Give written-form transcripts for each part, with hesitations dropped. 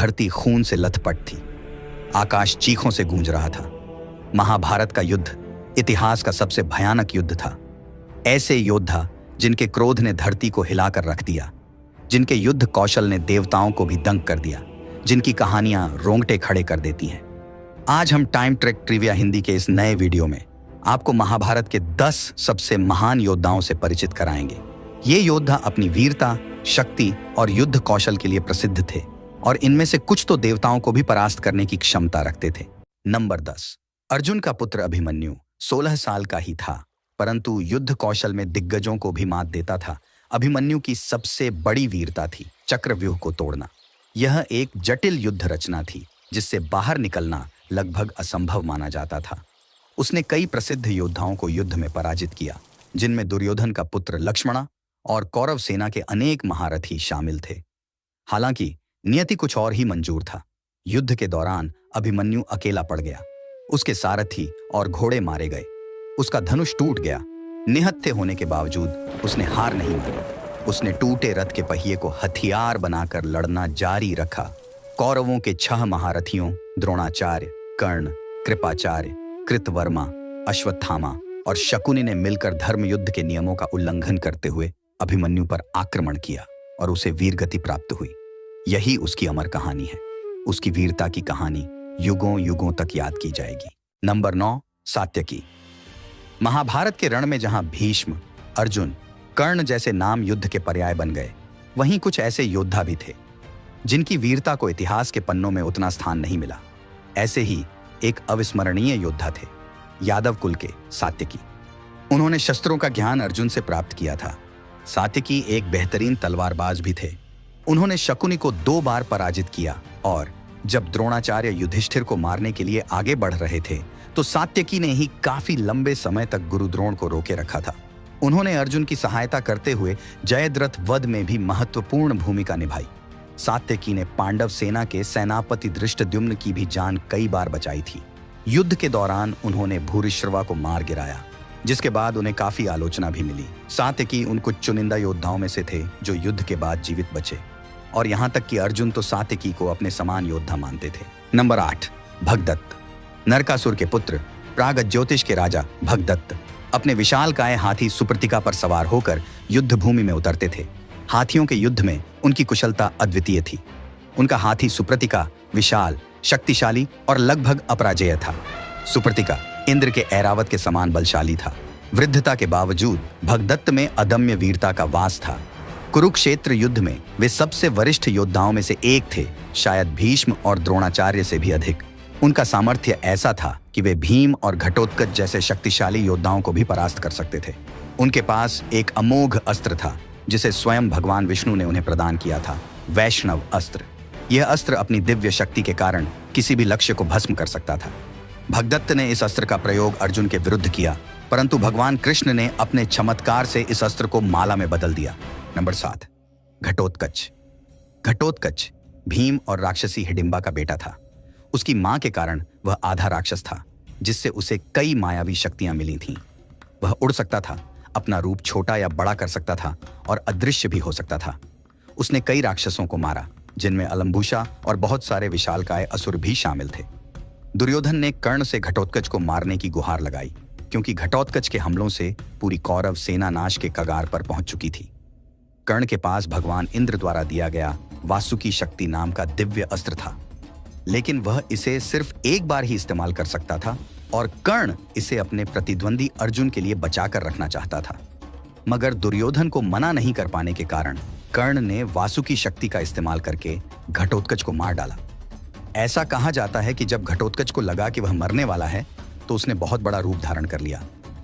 धरती खून से लथपथ थी। आकाश चीखों से गूंज रहा था। महाभारत का युद्ध इतिहास का सबसे भयानक युद्ध था। ऐसे योद्धा जिनके क्रोध ने धरती को हिलाकर रख दिया, जिनके युद्ध कौशल ने देवताओं को भी दंग कर दिया, जिनकी कहानियां रोंगटे खड़े कर देती हैं। आज हम टाइम ट्रैक ट्रिविया हिंदी के इस नए वीडियो में आपको महाभारत के 10 सबसे महान योद्धाओं से परिचित कराएंगे। ये योद्धा अपनी वीरता, शक्ति और युद्ध कौशल के लिए प्रसिद्ध थे और इनमें से कुछ तो देवताओं को भी परास्त करने की क्षमता रखते थे। नंबर 10, अर्जुन का पुत्र अभिमन्यु 16 साल का ही था, परंतु युद्ध कौशल में दिग्गजों को भी मात देता था। अभिमन्यु की सबसे बड़ी वीरता थी चक्रव्यूह को तोड़ना। यह एक जटिल युद्ध रचना थी जिससे बाहर निकलना लगभग असंभव माना जाता था। उसने कई प्रसिद्ध योद्धाओं को युद्ध में पराजित किया, जिनमें दुर्योधन का पुत्र लक्ष्मण और कौरव सेना के अनेक महारथी शामिल थे। हालांकि नियति कुछ और ही मंजूर था। युद्ध के दौरान अभिमन्यु अकेला पड़ गया। उसके सारथी और घोड़े मारे गए। उसका धनुष टूट गया। निहत्थे होने के बावजूद उसने हार नहीं मानी। उसने टूटे रथ के पहिए को हथियार बनाकर लड़ना जारी रखा। कौरवों के 6 महारथियों द्रोणाचार्य, कर्ण, कृपाचार्य, कृतवर्मा, अश्वत्थामा और शकुनि ने मिलकर धर्म युद्ध के नियमों का उल्लंघन करते हुए अभिमन्यु पर आक्रमण किया और उसे वीरगति प्राप्त हुई। यही उसकी अमर कहानी है। उसकी वीरता की कहानी युगों युगों तक याद की जाएगी। नंबर 9, सात्यकी। महाभारत के रण में जहां भीष्म, अर्जुन, कर्ण जैसे नाम युद्ध के पर्याय बन गए, वहीं कुछ ऐसे योद्धा भी थे जिनकी वीरता को इतिहास के पन्नों में उतना स्थान नहीं मिला। ऐसे ही एक अविस्मरणीय योद्धा थे यादव कुल के सात्यकी। उन्होंने शस्त्रों का ज्ञान अर्जुन से प्राप्त किया था। सात्यकी एक बेहतरीन तलवारबाज भी थे। उन्होंने शकुनि को 2 बार पराजित किया और जब द्रोणाचार्य युधिष्ठिर को मारने के लिए आगे बढ़ रहे थे तो सात्यकी ने ही काफी लंबे समय तक गुरु द्रोण को रोके रखा था। उन्होंने अर्जुन की सहायता करते हुए जयद्रथ वध में भी महत्वपूर्ण भूमिका निभाई। सात्यकी ने पांडव सेना के सेनापति धृष्टद्युम्न की भी जान कई बार बचाई थी। युद्ध के दौरान उन्होंने भूरिश्रवा को मार गिराया, जिसके बाद उन्हें काफी आलोचना भी मिली। सात्यकी उन कुछ चुनिंदा योद्धाओं में से थे जो युद्ध के बाद जीवित बचे, और यहाँ तक कि अर्जुन तो सात्यकी को अपने समान योद्धा मानते थे। नंबर 8, भगदत्त। नरकासुर के पुत्र, प्राग ज्योतिष के राजा भगदत्त अपने विशालकाय हाथी सुप्रतिका पर सवार होकर युद्ध भूमि में उतरते थे। हाथियों के युद्ध में उनकी कुशलता अद्वितीय थी। उनका हाथी सुप्रतिका विशाल, शक्तिशाली और लगभग अपराजेय था। सुप्रतिका इंद्र के ऐरावत के समान बलशाली था। वृद्धता के बावजूद भगदत्त में अदम्य वीरता का वास था। कुरुक्षेत्र युद्ध में वे सबसे वरिष्ठ योद्धाओं में से एक थे, शायद भीष्म और द्रोणाचार्य से भी अधिक। उनका सामर्थ्य ऐसा था कि वे भीम और घटोत्कच जैसे शक्तिशाली योद्धाओं को भी परास्त कर सकते थे। उनके पास एक अमोघ अस्त्र था जिसे स्वयं भगवान विष्णु ने उन्हें प्रदान किया था, वैष्णव अस्त्र। यह अस्त्र अपनी दिव्य शक्ति के कारण किसी भी लक्ष्य को भस्म कर सकता था। भगदत्त ने इस अस्त्र का प्रयोग अर्जुन के विरुद्ध किया, परंतु भगवान कृष्ण ने अपने चमत्कार से इस अस्त्र को माला में बदल दिया। नंबर 7, घटोत्कच। घटोत्कच भीम और राक्षसी हिडिंबा का बेटा था। उसकी मां के कारण वह आधा राक्षस था, जिससे उसे कई मायावी शक्तियां मिली थीं। वह उड़ सकता था, अपना रूप छोटा या बड़ा कर सकता था और अदृश्य भी हो सकता था। उसने कई राक्षसों को मारा, जिनमें अलंबुशा और बहुत सारे विशालकाय असुर भी शामिल थे। दुर्योधन ने कर्ण से घटोत्कच को मारने की गुहार लगाई, क्योंकि घटोत्कच के हमलों से पूरी कौरव सेना नाश के कगार पर पहुंच चुकी थी। कर्ण के पास भगवान इंद्र द्वारा दिया गया वासुकी शक्ति नाम का दिव्य अस्त्र था, लेकिन वह इसे सिर्फ एक बार ही इस्तेमाल कर सकता था और कर्ण इसे अपने प्रतिद्वंदी अर्जुन के लिए बचाकर रखना चाहता था। मगर दुर्योधन को मना नहीं कर पाने के कारण कर्ण ने वासुकी शक्ति का इस्तेमाल करके घटोत्कच को मार डाला। ऐसा कहा जाता है कि जब घटोत्कच को लगा कि वह मरने वाला है तो उसने बहुत बड़ा रूप धारण कर लिया।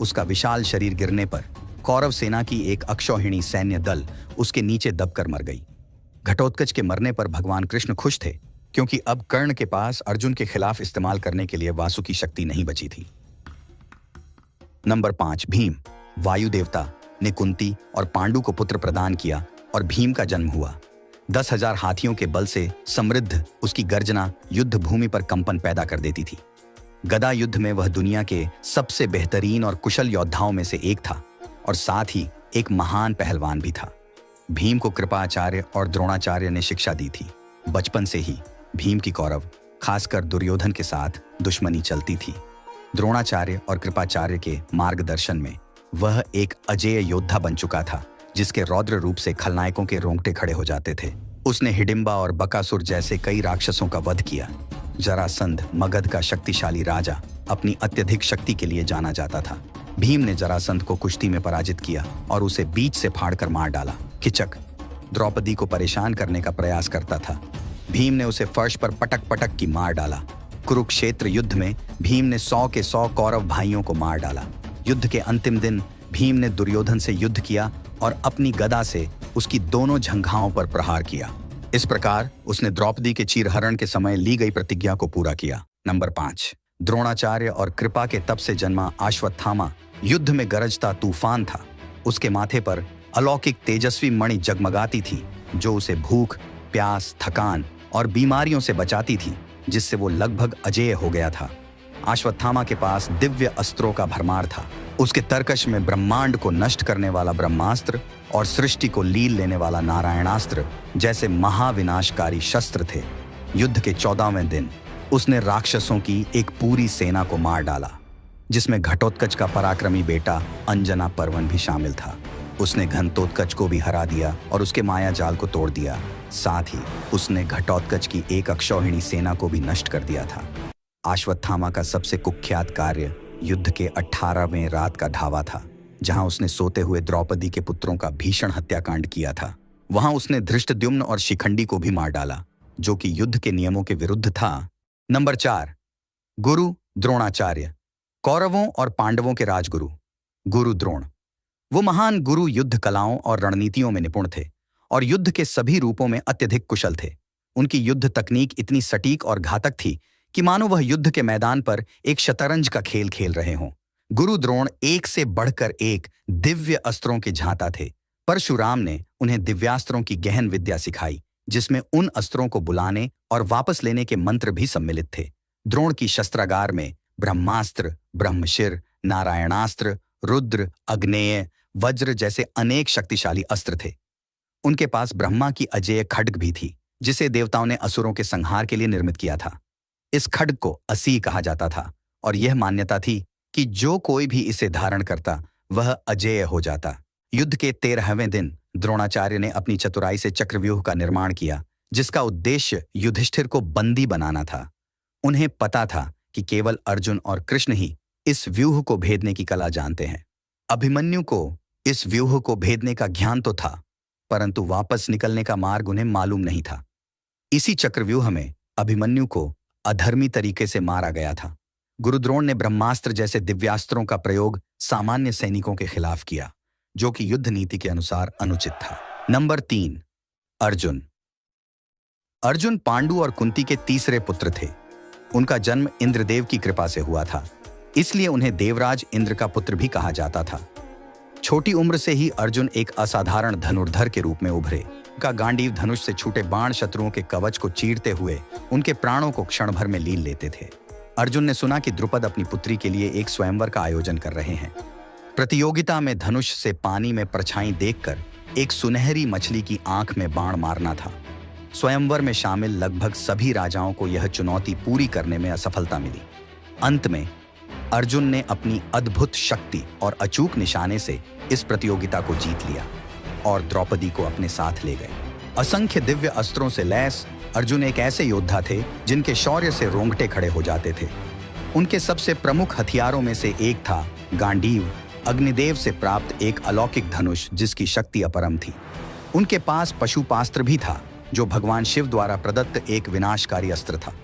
उसका विशाल शरीर गिरने पर कौरव सेना की एक अक्षौहिणी सैन्य दल उसके नीचे दबकर मर गई। घटोत्कच के मरने पर भगवान कृष्ण खुश थे, क्योंकि अब कर्ण के पास अर्जुन के खिलाफ इस्तेमाल करने के लिए वासुकी शक्ति नहीं बची थी। नंबर 5, भीम। वायु देवता ने कुंती और पांडु को पुत्र प्रदान किया और भीम का जन्म हुआ। 10,000 हाथियों के बल से समृद्ध उसकी गर्जना युद्ध भूमि पर कंपन पैदा कर देती थी। गदा युद्ध में वह दुनिया के सबसे बेहतरीन और कुशल योद्धाओं में से एक था और साथ ही एक महान पहलवान भी था। भीम को कृपाचार्य और द्रोणाचार्य ने शिक्षा दी थी। बचपन से ही भीम की कौरव, खासकर दुर्योधन के साथ दुश्मनी चलती थी। द्रोणाचार्य और कृपाचार्य के मार्गदर्शन में वह एक अजेय योद्धा बन चुका था, जिसके रौद्र रूप से खलनायकों के रोंगटे खड़े हो जाते थे। उसने हिडिंबा और बकासुर जैसे कई राक्षसों का वध किया। जरासंध, मगध का शक्तिशाली राजा, अपनी अत्यधिक शक्ति के लिए जाना जाता था। भीम ने जरासंध को कुश्ती में पराजित किया और उसे बीच से फाड़कर मार डाला। किचक द्रौपदी को परेशान करने का प्रयास करता था। भीम ने उसे फर्श पर पटक पटक की मार डाला। कुरुक्षेत्र युद्ध में भीम ने 100 के 100 कौरव भाइयों को मार डाला। युद्ध के अंतिम दिन भीम ने दुर्योधन से युद्ध किया और अपनी गदा से उसकी दोनों जंघाओं पर प्रहार किया। इस प्रकार उसने द्रौपदी के चीरहरण के समय ली गई प्रतिज्ञा को पूरा किया। नंबर 5, द्रोणाचार्य और कृपा के तप से जन्मा अश्वत्थामा युद्ध में गरजता तूफान था। उसके माथे पर अलौकिक तेजस्वी मणि जगमगाती थी, जो उसे भूख, प्यास, थकान और बीमारियों से बचाती थी, जिससे वो लगभग अजेय हो गया था। अश्वत्थामा के पास दिव्य अस्त्रों का भरमार था। उसके तरकश में ब्रह्मांड को नष्ट करने वाला ब्रह्मास्त्र और सृष्टि को लील लेने वाला नारायणास्त्र जैसे महाविनाशकारी शस्त्र थे। युद्ध के 14वें दिन उसने राक्षसों की एक पूरी सेना को मार डाला, जिसमें घटोत्कच का पराक्रमी बेटा अंजना पर्वन भी शामिल था। उसने घंटोत्कच को भी हरा दिया और उसके माया जाल को तोड़ दिया। साथ ही उसने घटोत्कच की एक अक्षौहिणी सेना को भी नष्ट कर दिया था। अश्वत्थामा का सबसे कुख्यात कार्य युद्ध के 18वें रात का ढावा था, जहां उसने सोते हुए द्रौपदी के पुत्रों का भीषण हत्याकांड किया था। वहां उसने धृष्टद्युम्न और शिखंडी को भी मार डाला, जो कि युद्ध के नियमों के विरुद्ध था। नंबर 4, गुरु द्रोणाचार्य, कौरवों और पांडवों के राजगुरु। गुरु द्रोण, वो महान गुरु युद्ध कलाओं और रणनीतियों में निपुण थे और युद्ध के सभी रूपों में अत्यधिक कुशल थे। उनकी युद्ध तकनीक इतनी सटीक और घातक थी कि मानो वह युद्ध के मैदान पर एक शतरंज का खेल खेल रहे हों। गुरु द्रोण एक से बढ़कर एक दिव्य अस्त्रों के झांता थे। परशुराम ने उन्हें दिव्यास्त्रों की गहन विद्या सिखाई, जिसमें उन अस्त्रों को बुलाने और वापस लेने के मंत्र भी सम्मिलित थे। द्रोण की शस्त्रागार में ब्रह्मास्त्र, ब्रह्मशिर, नारायणास्त्र, रुद्र, अग्नेय, वज्र जैसे अनेक शक्तिशाली अस्त्र थे। उनके पास ब्रह्मा की अजेय खड्ग भी थी, जिसे देवताओं ने असुरों के संहार के लिए निर्मित किया था। इस खड्ग को असी कहा जाता था और यह मान्यता थी कि जो कोई भी इसे धारण करता वह अजेय हो जाता। युद्ध के 13वें दिन द्रोणाचार्य ने अपनी चतुराई से चक्रव्यूह का निर्माण किया, जिसका उद्देश्य युधिष्ठिर को बंदी बनाना था। उन्हें पता था कि केवल अर्जुन और कृष्ण ही इस व्यूह को भेदने की कला जानते हैं। अभिमन्यु को इस व्यूह को भेदने का ज्ञान तो था, परंतु वापस निकलने का मार्ग उन्हें मालूम नहीं था। इसी चक्रव्यूह में अभिमन्यु को अधर्मी तरीके से मारा गया था। गुरुद्रोण ने ब्रह्मास्त्र जैसे दिव्यास्त्रों का प्रयोग सामान्य सैनिकों के खिलाफ किया, जो कि युद्ध नीति के अनुसार अनुचित था। नंबर 3, अर्जुन। अर्जुन पांडु और कुंती के तीसरे पुत्र थे। उनका जन्म इंद्रदेव की कृपा से हुआ था, इसलिए उन्हें देवराज इंद्र का पुत्र भी कहा जाता था। छोटी उम्र से ही अर्जुन एक असाधारण धनुर्धर के रूप में उभरे। उनका गांडीव धनुष से छूटे बाण शत्रुओं के कवच को चीरते हुए उनके प्राणों को क्षण भर में लीन लेते थे। अर्जुन ने सुना कि द्रुपद अपनी पुत्री के लिए एक स्वयंवर का आयोजन कर रहे हैं। प्रतियोगिता में धनुष से पानी में परछाई देखकर एक सुनहरी मछली की आंख में बाण मारना था। स्वयंवर में शामिल लगभग सभी राजाओं को यह चुनौती पूरी करने में असफलता मिली। अंत में अर्जुन ने अपनी अद्भुत शक्ति और अचूक निशाने से इस प्रतियोगिता को जीत लिया और द्रौपदी को अपने साथ ले गए। असंख्य दिव्य अस्त्रों से लैस अर्जुन एक ऐसे योद्धा थे जिनके शौर्य से रोंगटे खड़े हो जाते थे। उनके सबसे प्रमुख हथियारों में से एक था गांडीव, अग्निदेव से प्राप्त एक अलौकिक धनुष जिसकी शक्ति अपरम थी। उनके पास पशुपास्त्र भी था, जो भगवान शिव द्वारा प्रदत्त एक विनाशकारी अस्त्र था।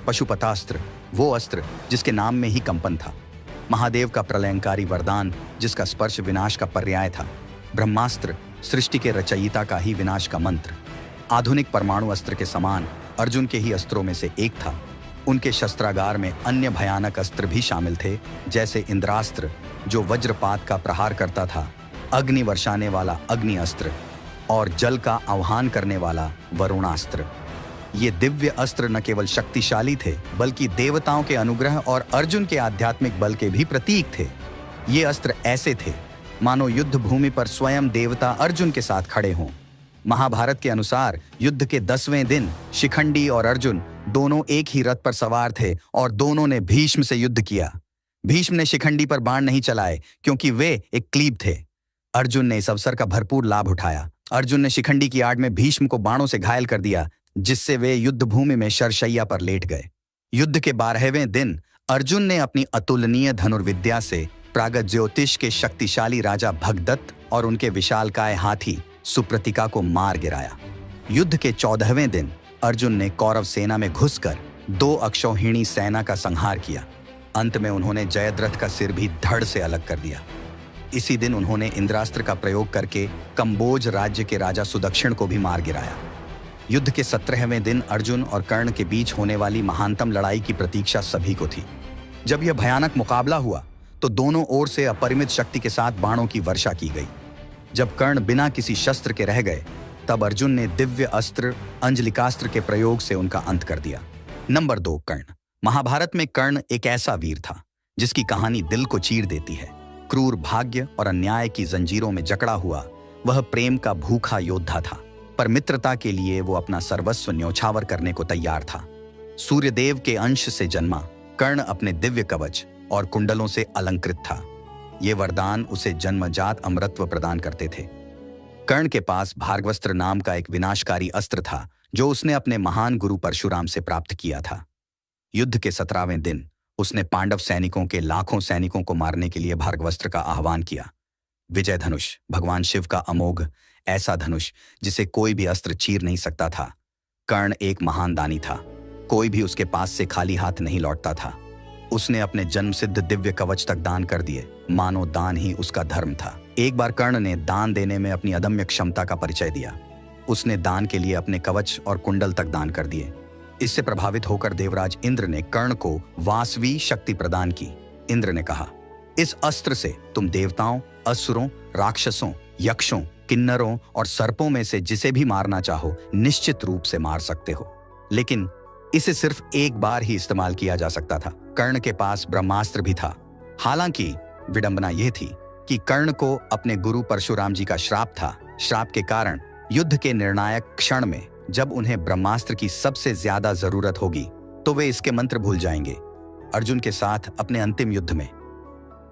पशुपतास्त्र, वो अस्त्र जिसके नाम में ही कंपन था। महादेव का प्रलयंकारी वरदान, जिसका स्पर्श विनाश का पर्याय था। ब्रह्मास्त्र, सृष्टि के रचयिता का ही विनाश का मंत्र। आधुनिक परमाणु अस्त्र के समान अर्जुन के ही अस्त्रों में से एक था। उनके शस्त्रागार में अन्य भयानक अस्त्र भी शामिल थे, जैसे इंद्रास्त्र, जो वज्रपात का प्रहार करता था, अग्नि वर्षाने वाला अग्नि अस्त्र और जल का आह्वान करने वाला वरुणास्त्र। ये दिव्य अस्त्र न केवल शक्तिशाली थे, बल्कि देवताओं के अनुग्रह और अर्जुन के आध्यात्मिक बल के भी प्रतीक थे। ये अस्त्र ऐसे थे मानो युद्ध भूमि पर स्वयं देवता अर्जुन के साथ खड़े हों। महाभारत के अनुसार युद्ध के 10वें दिन शिखंडी और अर्जुन दोनों एक ही रथ पर सवार थे और दोनों ने भीष्म से युद्ध किया। भीष्म ने शिखंडी पर बाण नहीं चलाए क्योंकि वे एक क्लीब थे। अर्जुन ने इस अवसर का भरपूर लाभ उठाया। अर्जुन ने शिखंडी की आड़ में भीष्म को बाणों से घायल कर दिया, जिससे वे युद्ध भूमि में शरशैया पर लेट गए। युद्ध के 12वें दिन अर्जुन ने अपनी अतुलनीय धनुर्विद्या से प्रागज्योतिष के शक्तिशाली राजा भगदत्त और उनके विशालकाय हाथी सुप्रतिका को मार गिराया। युद्ध के 14वें दिन अर्जुन ने कौरव सेना में घुसकर 2 अक्षौहिणी सेना का संहार किया। अंत में उन्होंने जयद्रथ का सिर भी धड़ से अलग कर दिया। इसी दिन उन्होंने इंद्रास्त्र का प्रयोग करके कंबोज राज्य के राजा सुदक्षिण को भी मार गिराया। युद्ध के 17वें दिन अर्जुन और कर्ण के बीच होने वाली महानतम लड़ाई की प्रतीक्षा सभी को थी। जब यह भयानक मुकाबला हुआ तो दोनों ओर से अपरिमित शक्ति के साथ बाणों की वर्षा की गई। जब कर्ण बिना किसी शस्त्र के रह गए, तब अर्जुन ने दिव्य अस्त्र अंजलिकास्त्र के प्रयोग से उनका अंत कर दिया। नंबर 2, कर्ण। महाभारत में कर्ण एक ऐसा वीर था जिसकी कहानी दिल को चीर देती है। क्रूर भाग्य और अन्याय की जंजीरों में जकड़ा हुआ वह प्रेम का भूखा योद्धा था, पर मित्रता के लिए वो अपना सर्वस्व न्योछावर करने को तैयार था। सूर्यदेव के अंश से जन्मा कर्ण अपने दिव्य कवच और कुंडलों से अलंकृत था। ये वरदान उसे जन्मजात अमरत्व प्रदान करते थे। कर्ण के पास भार्गवस्त्र नाम का एक विनाशकारी अस्त्र था जो उसने अपने महान गुरु परशुराम से प्राप्त किया था। युद्ध के 17वें दिन उसने पांडव सैनिकों के लाखों सैनिकों को मारने के लिए भार्गवस्त्र का आह्वान किया। विजय धनुष भगवान शिव का अमोघ ऐसा धनुष जिसे कोई भी अस्त्र चीर नहीं सकता था। कर्ण एक महान दानी था, कोई भी उसके पास से खाली हाथ नहीं लौटता था। उसने अपने जन्मसिद्ध दिव्य कवच तक दान कर दिए, मानो दान ही उसका धर्म था। एक बार कर्ण ने दान देने में अपनी अदम्य क्षमता का परिचय दिया। उसने दान के लिए अपने कवच और कुंडल तक दान कर दिए। इससे प्रभावित होकर देवराज इंद्र ने कर्ण को वासवी शक्ति प्रदान की। इंद्र ने कहा, इस अस्त्र से तुम देवताओं, असुरों, राक्षसों, यक्षों, किन्नरों और सर्पों में से जिसे भी मारना चाहो निश्चित रूप से मार सकते हो, लेकिन इसे सिर्फ एक बार ही इस्तेमाल किया जा सकता था। कर्ण के पास ब्रह्मास्त्र भी था। हालांकि विडंबना यह थी कि कर्ण को अपने गुरु परशुराम जी का श्राप था। श्राप के कारण युद्ध के निर्णायक क्षण में जब उन्हें ब्रह्मास्त्र की सबसे ज्यादा जरूरत होगी तो वे इसके मंत्र भूल जाएंगे। अर्जुन के साथ अपने अंतिम युद्ध में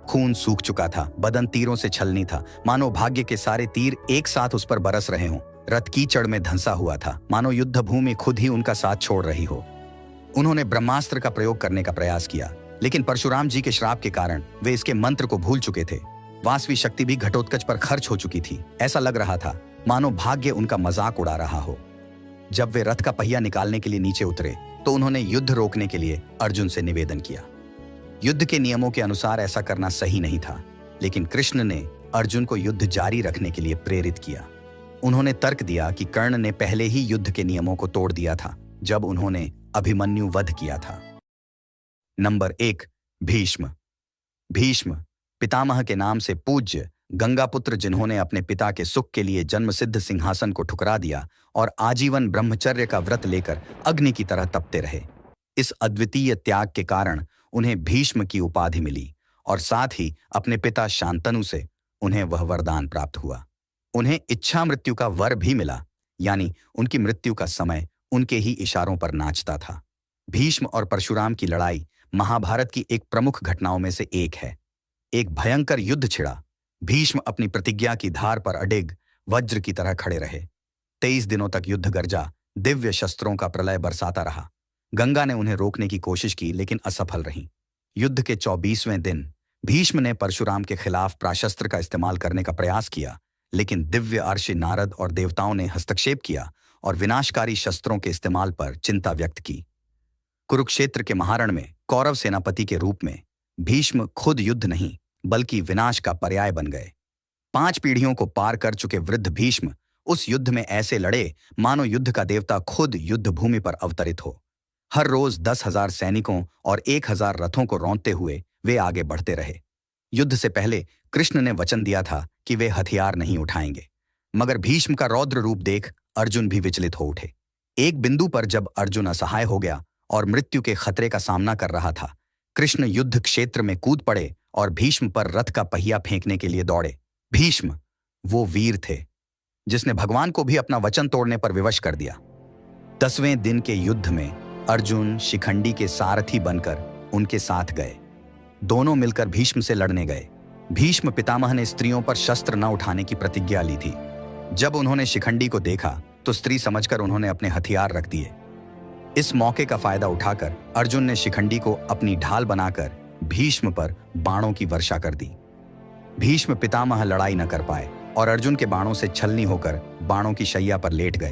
खून सूख चुका था, बदन तीरों से छलनी था, मानो भाग्य के सारे तीर एक साथ उस पर बरस रहे हों। रथ कीचड़ में धंसा हुआ था, मानो युद्ध भूमि खुद ही उनका साथ छोड़ रही हो। उन्होंने ब्रह्मास्त्र का प्रयोग करने का प्रयास किया, लेकिन परशुराम जी के श्राप के कारण वे इसके मंत्र को भूल चुके थे। वासवी शक्ति भी घटोत्कच पर खर्च हो चुकी थी। ऐसा लग रहा था मानो भाग्य उनका मजाक उड़ा रहा हो। जब वे रथ का पहिया निकालने के लिए नीचे उतरे तो उन्होंने युद्ध रोकने के लिए अर्जुन से निवेदन किया। युद्ध के नियमों के अनुसार ऐसा करना सही नहीं था, लेकिन कृष्ण ने अर्जुन को युद्ध जारी रखने के लिए प्रेरित किया। उन्होंने तर्क दिया कि कर्ण ने पहले ही युद्ध के नियमों को तोड़ दिया था जब उन्होंने अभिमन्यु वध किया था। नंबर 1, भीष्म। भीष्म पितामह के नाम से पूज्य गंगापुत्र, जिन्होंने अपने पिता के सुख के लिए जन्मसिद्ध सिंहासन को ठुकरा दिया और आजीवन ब्रह्मचर्य का व्रत लेकर अग्नि की तरह तपते रहे। इस अद्वितीय त्याग के कारण उन्हें भीष्म की उपाधि मिली और साथ ही अपने पिता शांतनु से उन्हें वह वरदान प्राप्त हुआ। उन्हें इच्छा मृत्यु का वर भी मिला, यानी उनकी मृत्यु का समय उनके ही इशारों पर नाचता था। भीष्म और परशुराम की लड़ाई महाभारत की एक प्रमुख घटनाओं में से एक है। एक भयंकर युद्ध छिड़ा। भीष्म अपनी प्रतिज्ञा की धार पर अडिग वज्र की तरह खड़े रहे। 23 दिनों तक युद्ध गर्जा दिव्य शस्त्रों का प्रलय बरसाता रहा। गंगा ने उन्हें रोकने की कोशिश की, लेकिन असफल रही। युद्ध के 24वें दिन भीष्म ने परशुराम के खिलाफ प्राशस्त्र का इस्तेमाल करने का प्रयास किया, लेकिन दिव्य अर्षि नारद और देवताओं ने हस्तक्षेप किया और विनाशकारी शस्त्रों के इस्तेमाल पर चिंता व्यक्त की। कुरुक्षेत्र के महारण में कौरव सेनापति के रूप में भीष्म खुद युद्ध नहीं बल्कि विनाश का पर्याय बन गए। 5 पीढ़ियों को पार कर चुके वृद्ध भीष्म उस युद्ध में ऐसे लड़े मानो युद्ध का देवता खुद युद्ध भूमि पर अवतरित हो। हर रोज 10,000 सैनिकों और 1,000 रथों को रौंदते हुए वे आगे बढ़ते रहे। युद्ध से पहले कृष्ण ने वचन दिया था कि वे हथियार नहीं उठाएंगे, मगर भीष्म का रौद्र रूप देख अर्जुन भी विचलित हो उठे। एक बिंदु पर जब अर्जुन असहाय हो गया और मृत्यु के खतरे का सामना कर रहा था, कृष्ण युद्ध क्षेत्र में कूद पड़े और भीष्म पर रथ का पहिया फेंकने के लिए दौड़े। भीष्म वो वीर थे जिसने भगवान को भी अपना वचन तोड़ने पर विवश कर दिया। 10वें दिन के युद्ध में अर्जुन शिखंडी के सारथी बनकर उनके साथ गए। दोनों मिलकर भीष्म से लड़ने गए। भीष्म पितामह ने स्त्रियों पर शस्त्र न उठाने की प्रतिज्ञा ली थी। जब उन्होंने शिखंडी को देखा तो स्त्री समझकर उन्होंने अपने हथियार रख दिए। इस मौके का फायदा उठाकर अर्जुन ने शिखंडी को अपनी ढाल बनाकर भीष्म पर बाणों की वर्षा कर दी। भीष्म पितामह लड़ाई न कर पाए और अर्जुन के बाणों से छलनी होकर बाणों की शैया पर लेट गए।